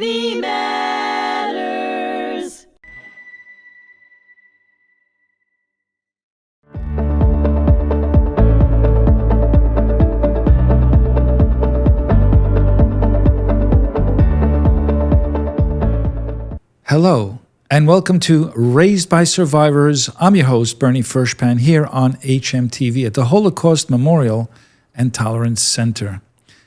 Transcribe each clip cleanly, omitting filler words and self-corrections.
City Matters. Hello, and welcome to Raised by Survivors. I'm your host, Bernie Furshpan, here on HMTV at the Holocaust Memorial and Tolerance Center.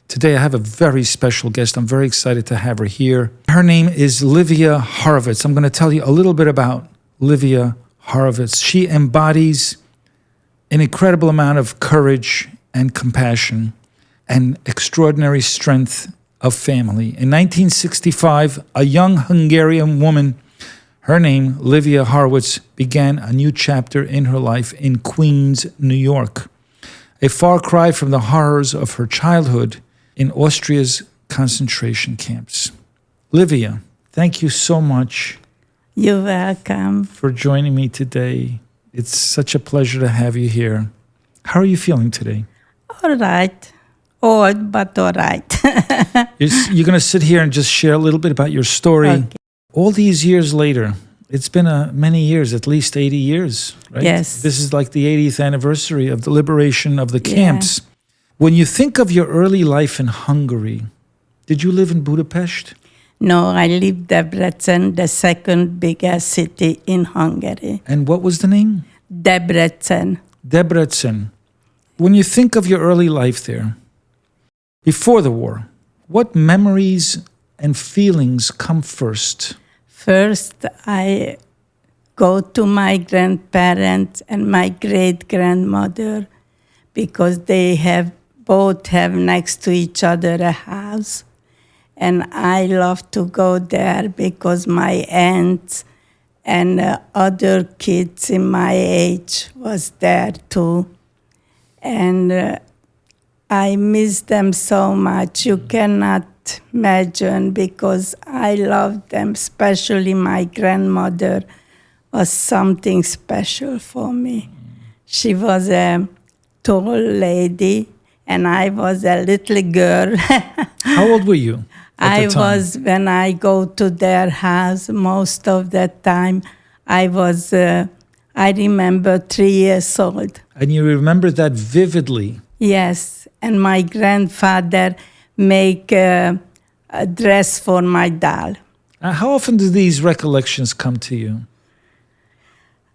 Today I have a very special guest. I'm very excited to have her here. Her name is Livia Horovitz. I'm going to tell you a little bit about Livia Horovitz. She embodies an incredible amount of courage and compassion and extraordinary strength of family. In 1965, a young Hungarian woman, her name, Livia Horovitz, began a new chapter in her life in Queens, New York, a far cry from the horrors of her childhood in Austria's concentration camps. Livia, thank you so much. You're welcome. For joining me today. It's such a pleasure to have you here. How are you feeling today? All right. Old, but all right. You're going to sit here and just share a little bit about your story. Okay. All these years later, it's been many years, at least 80 years, right? Yes. This is like the 80th anniversary of the liberation of the camps. When you think of your early life in Hungary, did you live in Budapest? No, I lived in Debrecen, the second biggest city in Hungary. And what was the name? Debrecen. Debrecen. When you think of your early life there, before the war, what memories and feelings come first? First, I go to my grandparents and my great-grandmother because they both have next to each other a house. And I love to go there because my aunts and other kids in my age was there too. And I miss them so much. You cannot imagine because I love them, especially my grandmother was something special for me. She was a tall lady and I was a little girl. How old were you at the time? When I go to their house, most of the time, I remember 3 years old. And you remember that vividly? Yes, and my grandfather make a dress for my doll. How often do these recollections come to you?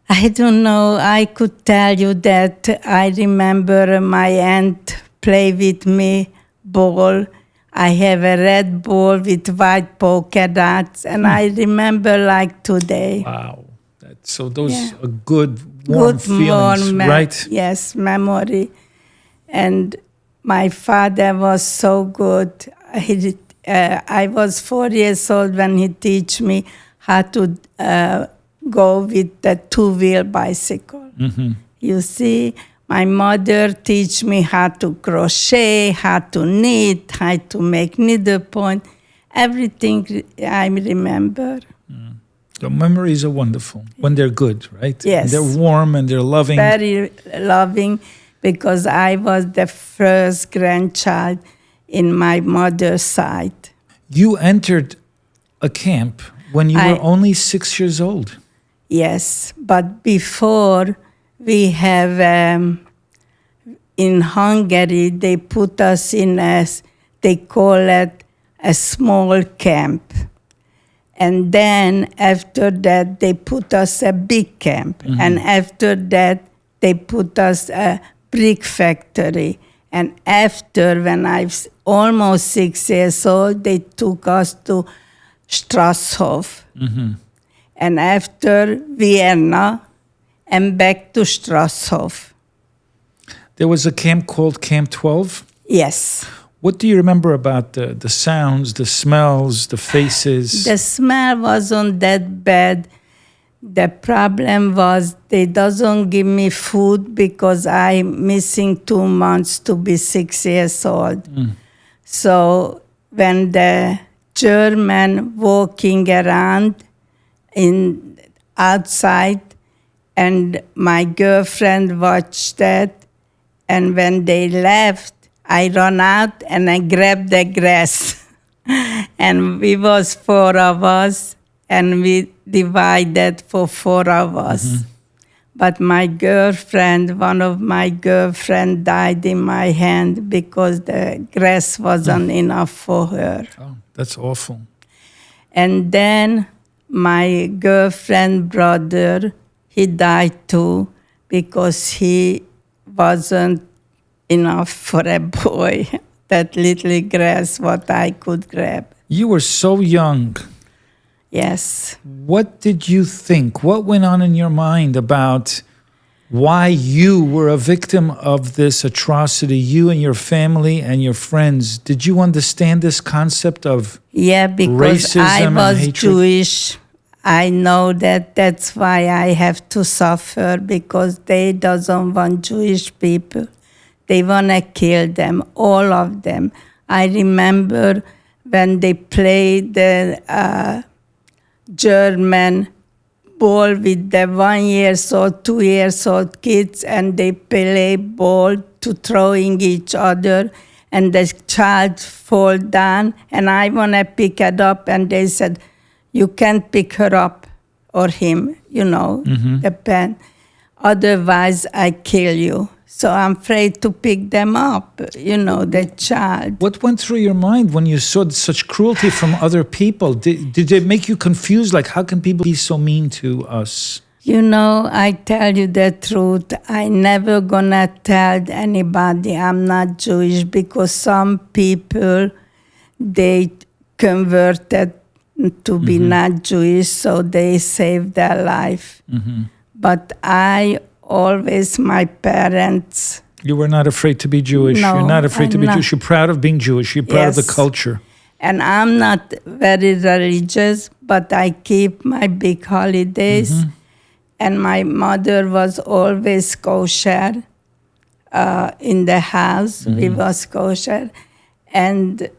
I don't know. I could tell you that I remember my aunt play with me ball. I have a red ball with white polka dots, and I remember like today. Wow. So those are good, warm feelings, right? Yes, memory. And my father was so good. I was 4 years old when he teach me how to go with the two-wheel bicycle. Mm-hmm. You see, my mother teach me how to crochet, how to knit, how to make needlepoint. Everything I remember. The memories are wonderful when they're good, right? Yes. They're warm and they're loving. Very loving. Because I was the first grandchild in my mother's side. You entered a camp when you were only 6 years old. Yes, but before we have, in Hungary, they put us in they call it a small camp. And then after that, they put us a big camp. Mm-hmm. And after that, they put us a brick factory. And after, when I was almost 6 years old, they took us to Strasshof. Mm-hmm. And after Vienna, and back to Strasshof. There was a camp called Camp 12? Yes. What do you remember about the sounds, the smells, the faces? The smell wasn't that bad. The problem was they doesn't give me food because I'm missing 2 months to be 6 years old. Mm. So when the German walking around outside and my girlfriend watched that, and when they left, I ran out and I grabbed the grass. And we was 4 of us, and we divided for 4 of us. But my girlfriend, one of my girlfriend died in my hand because the grass wasn't enough for her. Oh, that's awful. And then my girlfriend brother, he died too because he wasn't enough for a boy. That little grass, what I could grab. You were so young. Yes. What did you think? What went on in your mind about why you were a victim of this atrocity, you and your family and your friends? Did you understand this concept of Because racism I and was hatred? Jewish. I know that that's why I have to suffer, because they doesn't want Jewish people. They want to kill them, all of them. I remember when they played the German ball with the 1 year old, 2 years old kids, and they play ball to throwing each other, and the child fall down, and I want to pick it up, and they said, you can't pick her up or him, the pen. Otherwise, I kill you. So I'm afraid to pick them up, the child. What went through your mind when you saw such cruelty from other people? Did it make you confused? Like, how can people be so mean to us? I tell you the truth. I never gonna tell anybody I'm not Jewish, because some people, they converted to be not Jewish, so they saved their life. But my parents... You were not afraid to be Jewish. No, you're not afraid to I'm be not. Jewish. You're proud of being Jewish. You're proud of the Yes. culture. And I'm not very religious, but I keep my big holidays. And my mother was always kosher in the house. We was kosher. And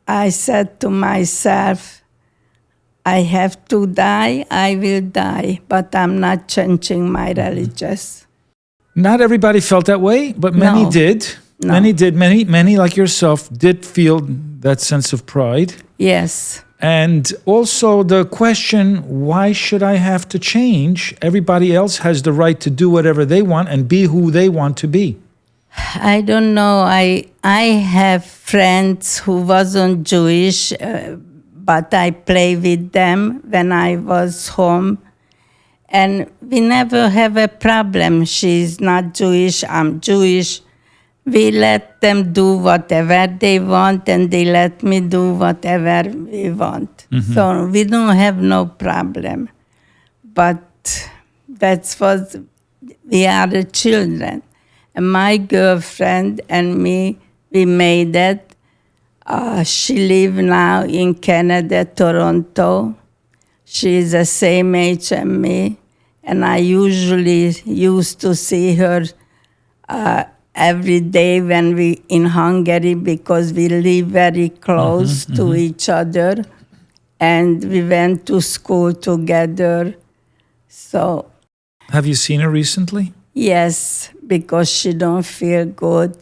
I said to myself, I have to die, I will die, but I'm not changing my religious. Not everybody felt that way, but many No. did. No. Many did. Many like yourself did feel that sense of pride. Yes. And also the question, why should I have to change? Everybody else has the right to do whatever they want and be who they want to be. I don't know. I have friends who wasn't Jewish, but I play with them when I was home. And we never have a problem. She's not Jewish, I'm Jewish. We let them do whatever they want, and they let me do whatever we want. So we don't have no problem. But that's what we are the children. And my girlfriend and me, we made it. She lives now in Canada, Toronto. She's the same age as me. And I usually used to see her every day when we in Hungary, because we live very close to each other. And we went to school together. So... Have you seen her recently? Yes, because she don't feel good.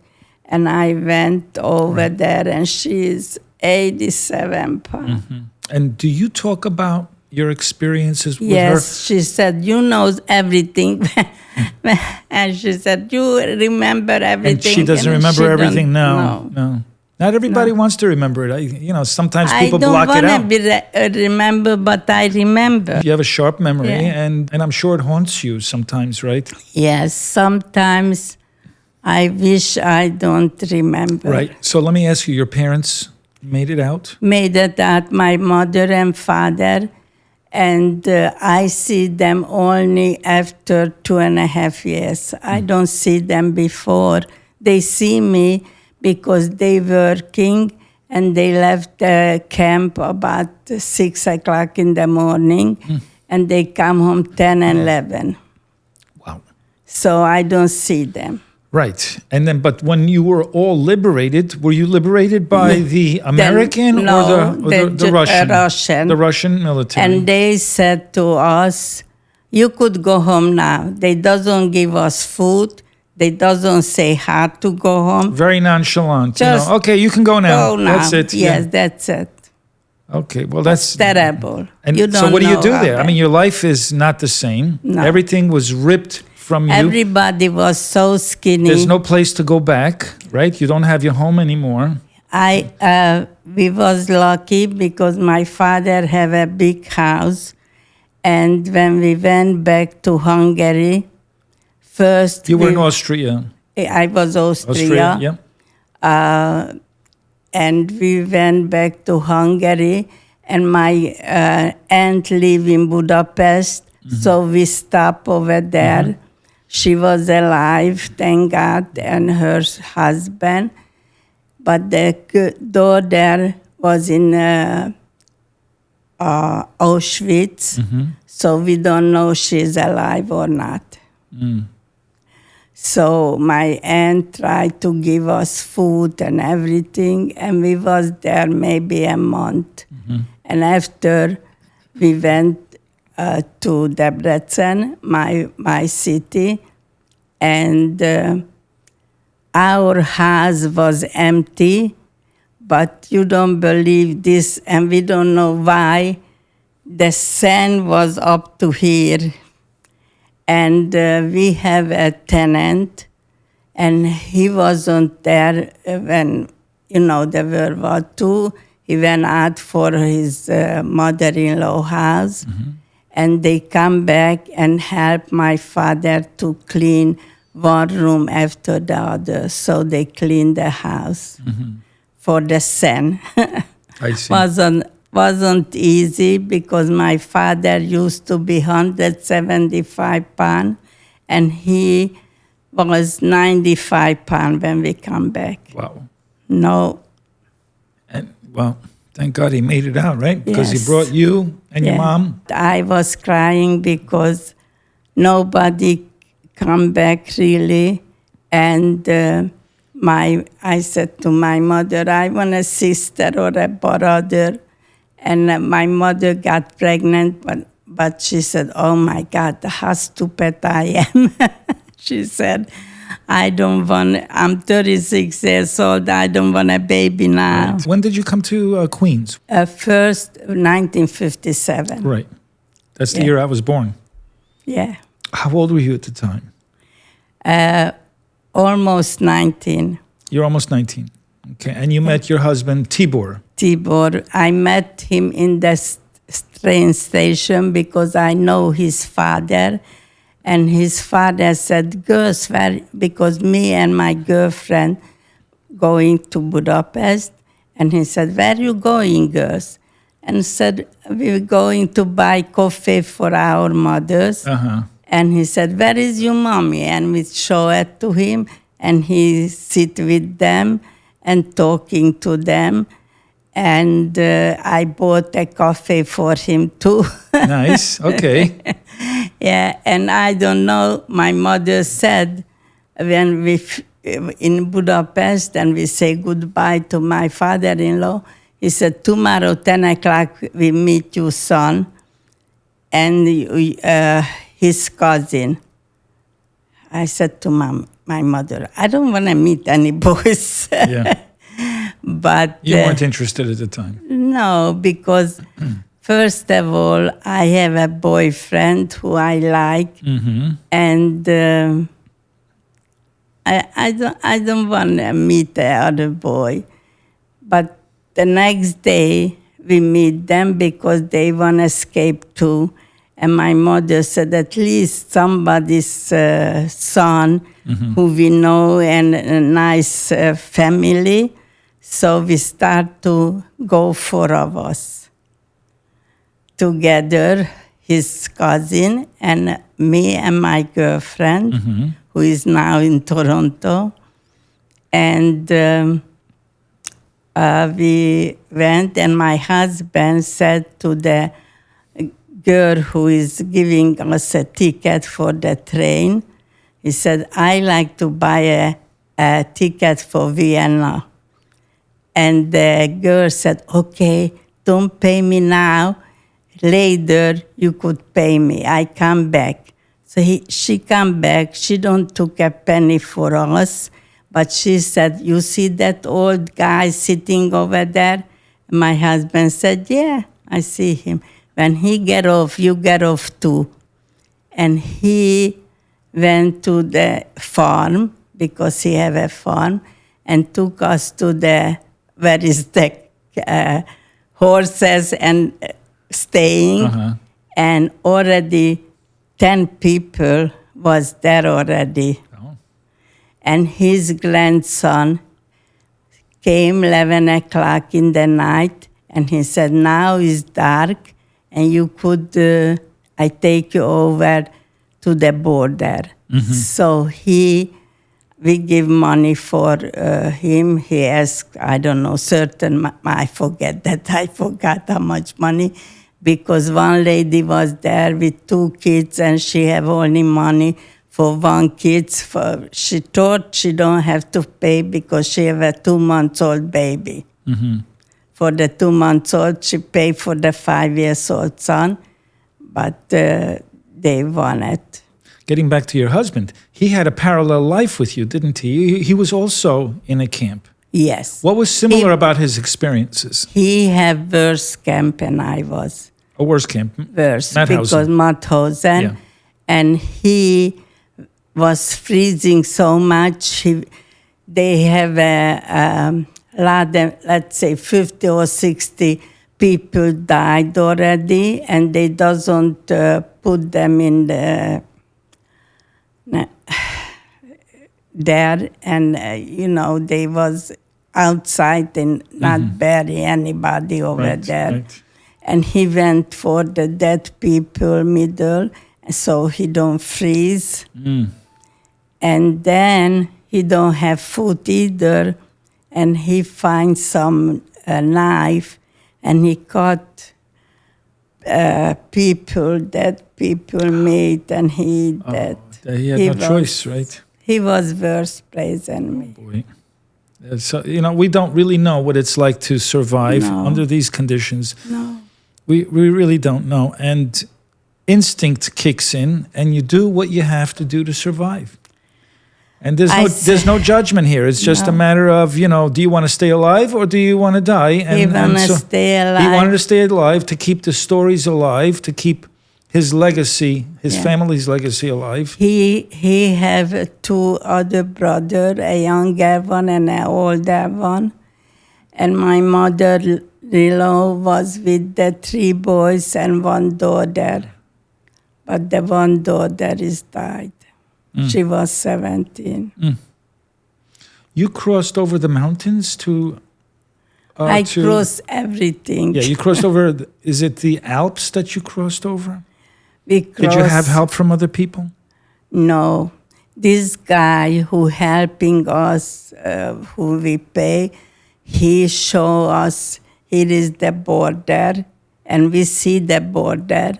And I went over there, and she's 87 pounds. And do you talk about your experiences with Yes, she said, you know everything. And she said, you remember her? everything. And she doesn't And remember she everything? don't- No. Not everybody wants to remember it. Sometimes people block I it don't out. want to remember, but I remember. You have a sharp memory, Yeah. and I'm sure it haunts you sometimes, right? Yes, sometimes I wish I don't remember. Right. So let me ask you, your parents made it out? Made it out, my mother and father, and I see them only after 2.5 years. I don't see them before. They see me because they working, and they left the camp about 6 o'clock in the morning, and they come home 10 and 11. Wow. So I don't see them. Right. And then, but when you were all liberated, were you liberated by the American or the Russian? Russian. The Russian military. And they said to us, you could go home now. They doesn't give us food. They doesn't say how to go home. Very nonchalant. Just okay, you can go now. Go now. That's it. Yes, that's it. Okay, well, that's terrible. And you don't so what do you do know there? about I mean, your life is not the same. No. Everything was ripped from you. Everybody was so skinny. There's no place to go back, right? You don't have your home anymore. We was lucky because my father have a big house, and when we went back to Hungary, first You were in Austria. I was Austria. Yeah. And we went back to Hungary, and my aunt lived in Budapest, so we stopped over there. She was alive, thank God, and her husband. But the daughter was in Auschwitz, so we don't know she's alive or not. So my aunt tried to give us food and everything, and we was there maybe a month. And after we went to Debrecen, my city, and our house was empty, but you don't believe this, and we don't know why. The sand was up to here. And we have a tenant, and he wasn't there when, the World War II. He went out for his mother-in-law house, and they come back and help my father to clean one room after the other. So they cleaned the house for the sand. I see. Wasn't easy because my father used to be 175 pounds, and he was 95 pounds when we come back. Wow. No. And, well, thank God he made it out, right? Because Yes. he brought you and your mom. I was crying because nobody come back really, and I said to my mother, I want a sister or a brother. And my mother got pregnant, but she said, oh my God, how stupid I am. She said, I'm 36 years old, I don't want a baby now. Right. When did you come to Queens? First, 1957. Right. That's the year I was born. Yeah. How old were you at the time? Almost 19. You're almost 19. Okay. And you met your husband, Tibor. Tibor. I met him in the train station because I know his father. And his father said, girls, because me and my girlfriend going to Budapest. And he said, where are you going, girls? And said, we're going to buy coffee for our mothers. And he said, where is your mommy? And we show it to him. And he sit with them and talking to them. And I bought a coffee for him too. Nice, okay. Yeah, and I don't know, my mother said when we in Budapest and we say goodbye to my father-in-law, he said, tomorrow 10 o'clock we meet your son and his cousin. I said to my mother, I don't want to meet any boys. Yeah. But you weren't interested at the time. No, because first of all, I have a boyfriend who I like, and I don't want to meet the other boy. But the next day we meet them because they want to escape too. And my mother said, at least somebody's son who we know and a nice family. So we start to go, 4 of us together, his cousin and me and my girlfriend, who is now in Toronto. And we went, and my husband said to the girl who is giving us a ticket for the train, he said, I like to buy a ticket for Vienna. And the girl said, okay, don't pay me now. Later, you could pay me. I come back. So she come back. She don't took a penny for us, but she said, "You see that old guy sitting over there?" My husband said, "Yeah, I see him. When he get off, you get off too." And he went to the farm because he have a farm, and took us to where is the horses and staying. Uh-huh. And already 10 people was there already. Oh. And his grandson came 11 o'clock in the night, and he said, "Now it's dark, and you could, I take you over to the border." Mm-hmm. So we give money for him. He asked, I don't know, I forget how much money, because one lady was there with 2 kids, and she have only money for 1 kid. She thought she don't have to pay because she have a 2-month-old baby. Mm-hmm. For the 2-month-old, she paid for the 5-year-old son, but they wanted. Getting back to your husband, he had a parallel life with you, didn't he? He was also in a camp. Yes. What was similar about his experiences? He had worse camp and I was. A worse camp? Worse. Mauthausen. Because Mauthausen. Yeah. And he was freezing so much. They have a lot of, let's say, 50 or 60 people died already, and they doesn't put them in there, and they was outside and not bury anybody over there. Right. And he went for the dead people middle, so he don't freeze. And then he don't have food either, and he finds some knife, and he cut dead people meat, and he eat that. He had no choice, right? He was worse place than me. Boy. So, we don't really know what it's like to survive under these conditions. No. We really don't know. And instinct kicks in, and you do what you have to do to survive. And there's no judgment here. It's just a matter of, do you want to stay alive or do you want to die? He wanted to stay alive. He wanted to stay alive to keep the stories alive, to keep his legacy, his family's legacy alive. He have 2 other brothers, a younger one and an older one. And my mother-in-law was with the 3 boys and 1 daughter. But the 1 daughter is died. She was 17. You crossed over the mountains to... I crossed everything. Yeah, you crossed over... Is it the Alps that you crossed over? Did you have help from other people? No. This guy who helping us, who we pay, he show us, here is the border, and we see the border.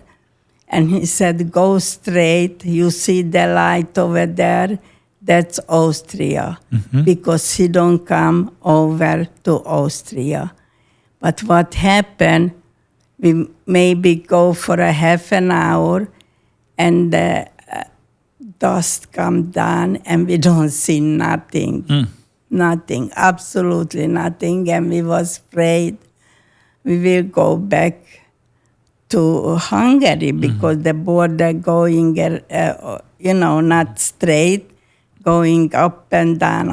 And he said, go straight, you see the light over there, that's Austria. Because he don't come over to Austria. But what happened, we maybe go for a half an hour, and the dust come down, and we don't see nothing. Nothing, absolutely nothing. And we was afraid we will go back to Hungary because the border going, not straight, going up and down,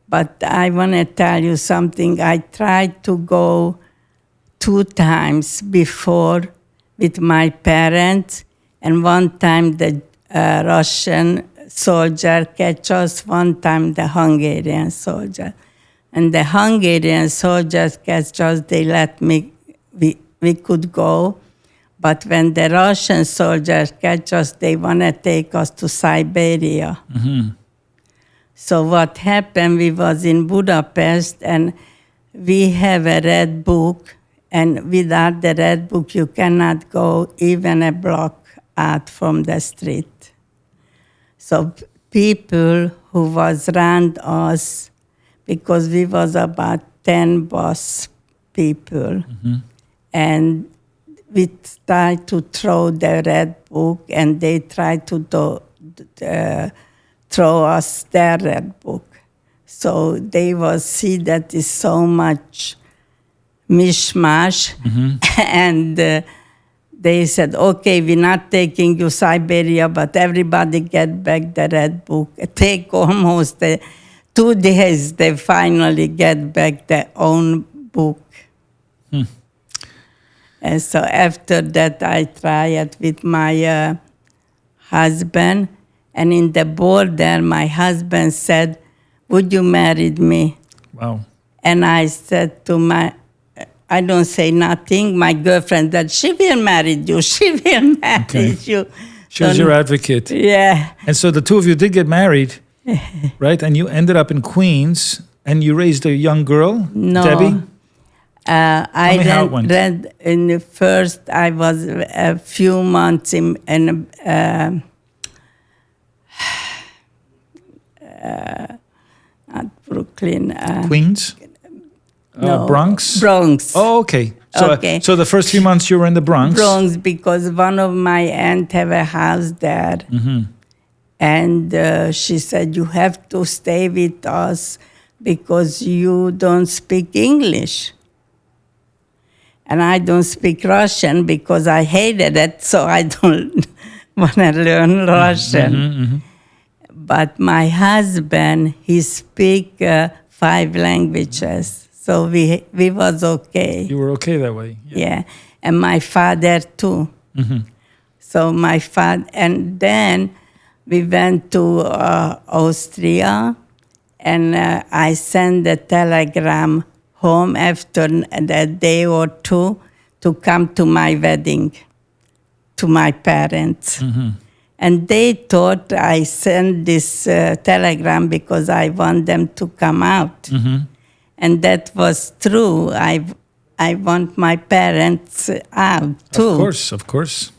But I want to tell you something. I tried to go 2 times before with my parents, and one time the Russian soldier catch us, one time the Hungarian soldier. And the Hungarian soldiers catch us, they let me, we could go. But when the Russian soldiers catch us, they want to take us to Siberia. So what happened, we was in Budapest, and we have a red book, and without the red book, you cannot go even a block out from the street. So people who was around us, because we was about 10 bus people, and we tried to throw the red book, and they tried to throw us their red book. So they will see that is so much mishmash, and they said, okay, we're not taking you Siberia, but everybody get back the red book. Take almost 2 days, they finally get back their own book. And so after that, I tried with my husband, and in the border, my husband said, would you marry me? Wow. And I said to I don't say nothing. My girlfriend said, she will marry you. She will marry you. She was your advocate. Yeah. And so the two of you did get married, right? And you ended up in Queens, and you raised a young girl, No. Debbie? I how it went. read in the first, I was a few months in not Brooklyn. Queens? No, Bronx? Bronx. Oh, okay. So, Okay. so the first few months you were in the Bronx? Bronx, because one of my aunt have a house there. And she said, you have to stay with us because you don't speak English. And I don't speak Russian because I hated it, so I don't want to learn Russian. But my husband, he speak 5 languages, so we was okay. You were okay that way? Yeah. And my father too. So my father, and then we went to Austria, and I sent a telegram home after a day or 2 to come to my wedding, to my parents. And they thought I sent this telegram because I want them to come out. And that was true. I want my parents out too. Of course.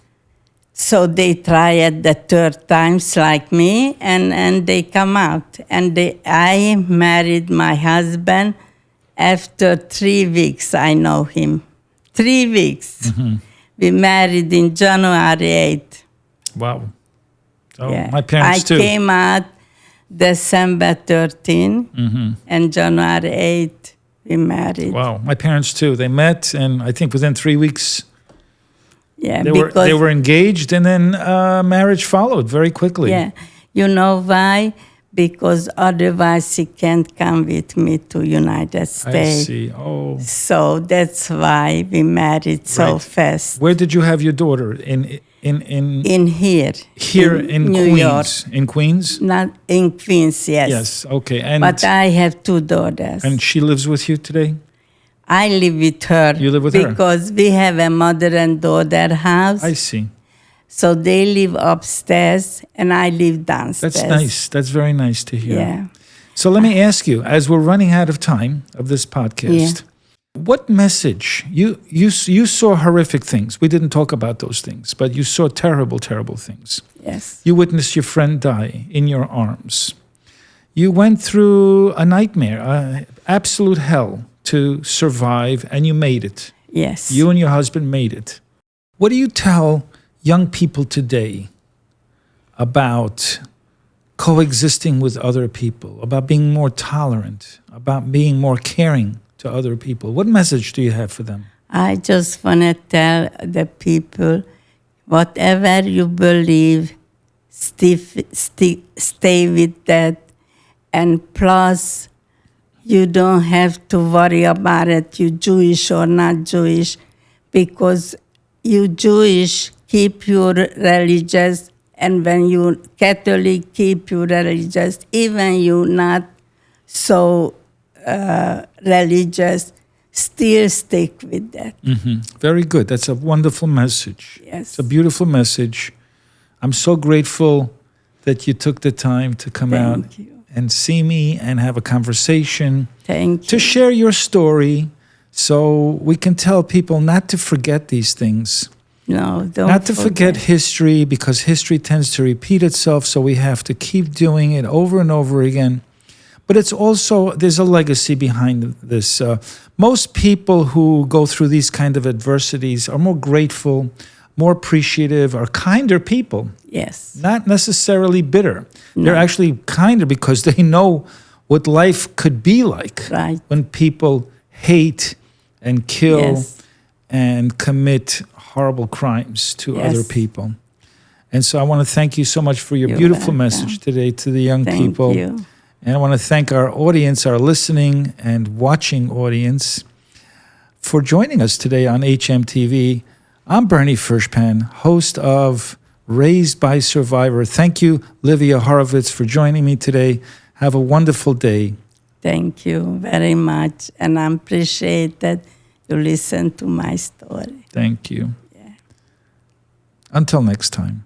So they tried the 3rd times like me, and they come out. And I married my husband. After 3 weeks, I know him. 3 weeks. We married in January 8th. Wow. Oh, Yeah. my parents too. I came out December 13, and January 8th, we married. Wow, my parents too. They met, and I think within 3 weeks Yeah, they were engaged, and then marriage followed very quickly. Yeah, you know why? Because otherwise he can't come with me to United States. I see. Oh, So that's why we married so Right. fast. where did you have your daughter? In Here. here in New Queens. York. In Queens. Not in Queens, yes. Yes. Okay. And But I have 2 daughters. and she lives with you today. I live with her. You live with her? Because we have a mother and daughter house. I see. So they live upstairs and I live downstairs. That's nice. That's very nice to hear. Yeah. So let me ask you, as we're running out of time of this podcast, what message you saw horrific things. We didn't talk about those things, but you saw terrible, terrible things. Yes. You witnessed your friend die in your arms. You went through a nightmare, absolute hell to survive, and you made it. Yes. You and your husband made it. What do you tell young people today about coexisting with other people, about being more tolerant, about being more caring to other people? What message do you have for them? I just want to tell the people, whatever you believe, stay with that. And plus, you don't have to worry about it, you Jewish or not Jewish, because you Jewish keep you religious, and when you Catholic keep you religious, even you not so religious, still stick with that. Very good. That's a wonderful message. Yes. It's a beautiful message. I'm so grateful that you took the time to come out Thank you. and see me and have a conversation, Thank to you. share your story so we can tell people not to forget these things. No, don't Not to forget history, because history tends to repeat itself, so we have to keep doing it over and over again. But it's also, there's a legacy behind this. Most people who go through these kind of adversities are more grateful, more appreciative, are kinder people. Yes. Not necessarily bitter. No. They're actually kinder because they know what life could be like Right. when people hate and kill Yes. and commit horrible crimes to Yes. other people. And so I want to thank you so much for your You're beautiful welcome. message today to the young Thank people. you. And I want to thank our audience, our listening and watching audience, for joining us today on HMTV. I'm Bernie Furshpan, host of Raised by Survivor. Thank you, Livia Horovitz, for joining me today. Have a wonderful day. Thank you very much. And I appreciate that you listen to my story. Thank you. Yeah. Until next time.